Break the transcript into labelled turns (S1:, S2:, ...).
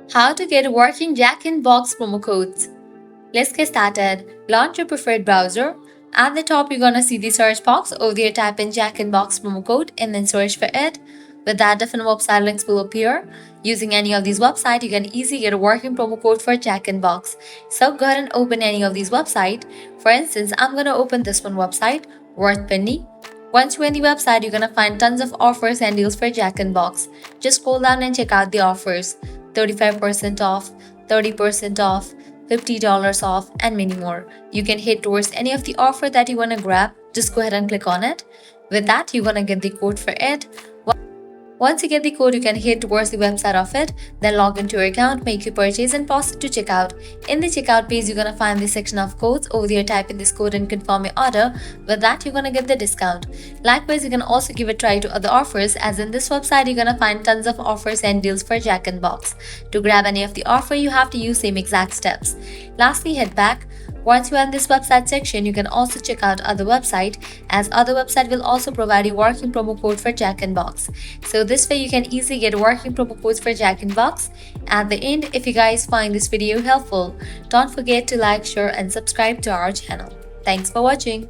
S1: How to get working Jack in Box promo codes. Let's get started. Launch your preferred browser. At the top, you're gonna see the search box. Over there, type in Jack in Box promo code and then search for it. With that, different website links will appear. Using any of these websites, you can easily get a working promo code for Jack in Box. So go ahead and open any of these websites. For instance, I'm gonna open this one website, Worth Penny. Once you're in the website, you're gonna find tons of offers and deals for Jack in Box. Just scroll down and check out the offers. 35% off, 30% off, $50 off, and many more. You can hit towards any of the offer that you want to grab. Just go ahead and click on it. With that, you're going to get the code for it. Once you get the code, you can head towards the website of it, then log into your account, make your purchase, and proceed to checkout. In the checkout page, you're gonna find the section of codes. Over there, type in this code and confirm your order. With that, you're gonna get the discount. Likewise, you can also give a try to other offers, as in this website, you're gonna find tons of offers and deals for Jack in Box. To grab any of the offer, you have to use same exact steps. Lastly, head back. Once you are in this website section, you can also check out other website, as other website will also provide you working promo code for Jack in Box. So this way you can easily get working promo codes for Jack in Box. At the end, if you guys find this video helpful, don't forget to like, share and subscribe to our channel. Thanks for watching.